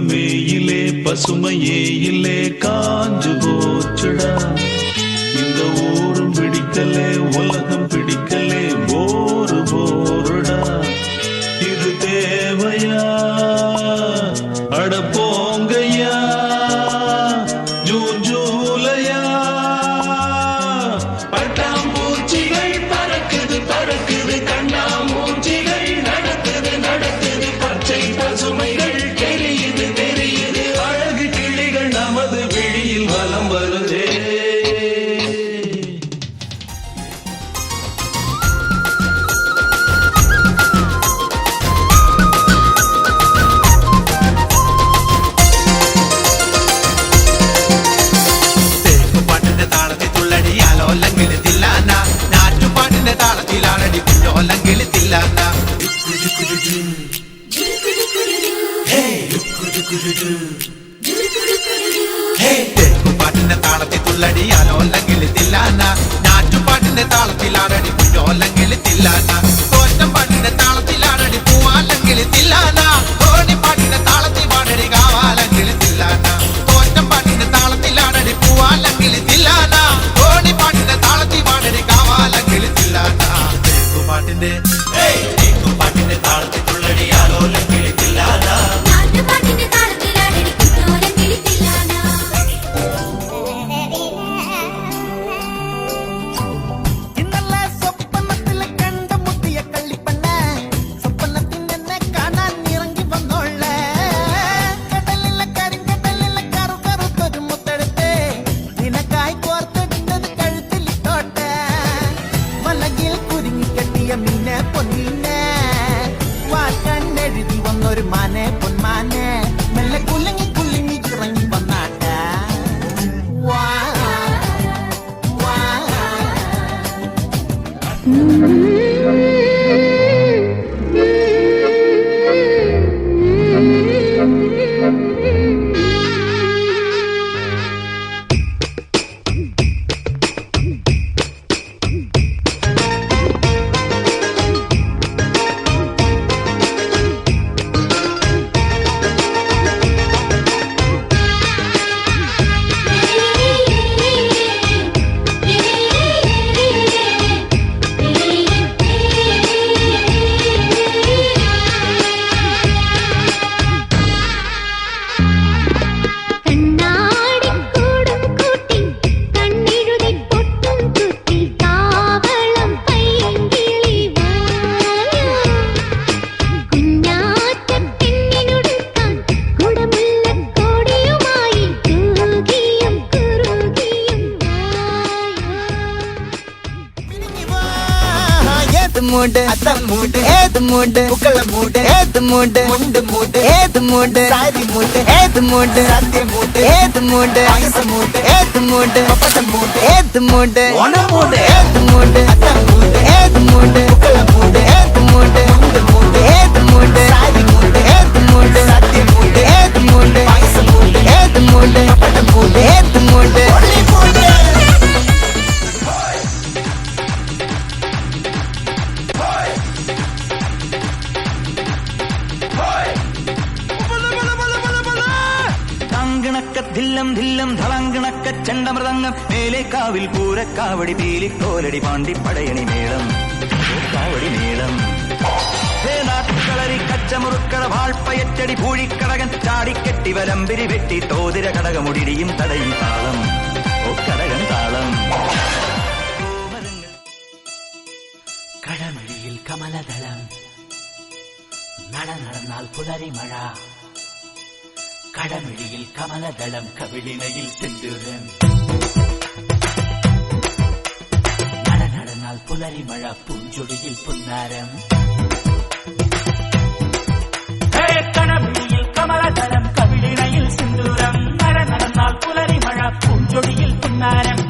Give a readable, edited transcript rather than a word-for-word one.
ஒண்ணுமேயிலே பசுமையே இல்லே காஞ்சு போச்சுடா. இந்த ஊரும் பிடிக்கலே உலகம் பிடிக்கலே போரு போருடா. இது தேவையா அட போங்கய்யா ஜூன் ஜூலையா. பட்டாம்பூச்சிகள் பறக்குது பறக்குது கண்ணாமூச்சிகள் நடக்குது நடக்குது பச்சை பசுமைகள் தெரியுது தெரியுது அழகு கிளிகள் நமது விழியில் வலம் வருதே. പാട്ടിന്റെ താളത്തിൽ തുള്ളടിയാലോ അല്ലെങ്കിൽ തില്ലാന ഞാറ്റുപാട്ടിന്റെ താളത്തിലാടടി കുഞ്ഞോ അല്ലെങ്കിൽ തില്ലാന തോറ്റം പാട്ടിന്റെ താളത്തിലാടടി പൂവാല്ലെങ്കിൽ തില്ലാന ധോണി പാട്ടിന്റെ താളത്തിൽ പാടടി കാവാലെങ്കിൽ തില്ലാന തോറ്റം പാട്ടിന്റെ താളത്തിലാടടി പൂവാല്ലെങ്കിൽ തില്ലാന ധോണി പാട്ടിന്റെ താളത്തിൽ പാടടി കാവാലെങ്കിൽ തില്ലാന പാട്ടിന്റെ പാട്ടിന്റെ താളത്തിൽ തുള്ളടിയാലോ അല്ലെങ്കിൽ തില്ലാന ഒരു മാനെ പൊന്മാനെ മെല്ലെ കുലുങ്ങി കുലുങ്ങി ഇറങ്ങി വന്നാട്ട വാ വാ. മൂട് അത്തം മൂട് ഏത് മൂട് പൂക്കള മൂട് ഏത് മൂട് മുണ്ട് മൂട് ഏത് മൂട് സാരി മൂട് ഏത് മൂട് സദ്യ മൂട് ഏത് മൂട് പായസ മൂട് ഏത് മൂട് പപ്പടം മൂട് ഏത് മൂട് ഓണം മൂട് ഏത് മൂട് അത്തം മൂട് ഏത് മൂട് പൂക്കള മൂട് ഏത് മൂട് മുണ്ട് മൂട് ഏത് മൂട് സാരി മൂട് ഏത് മൂട് സദ്യ മൂട് ഏത് മൂട് പായസ മൂട് ഏത് മൂട് പപ്പടം മൂട് ഏത് മൂട് ധില്ലം ധില്ലം ധളങ്കിണക്ക ചെണ്ടമൃതങ്ങം മേലേക്കാവിൽ പൂരക്കാവടി പീലിക്കോലടി പാണ്ടിപ്പടയണി മേളം കാവടി മേളം നാട്ടുകളരി കച്ചമുറുക്കട വാൾപ്പയറ്റടി പൂഴിക്കടകൻ ചാടിക്കെട്ടി വലമ്പിരി വെട്ടി തോതിര കടകമുടിയും തടയും താളം ഓ കടകൻ താളം. കടമഴിയിൽ കമലദളം നട നടന്നാൽ പുലരി മഴ കടമിഴിയിൽ കമലദളം കവിളിനയിൽ സിന്ദൂരം നടന്നാൽ പുലരിമഴ പൂഞ്ചൊടിയിൽ പുന്നാരം. കടമിഴിയിൽ കമലദളം കവിളിനയിൽ സിന്ദൂരം നടന്നാൽ പുലരിമഴ പൂഞ്ചൊടിയിൽ പുന്നാരം.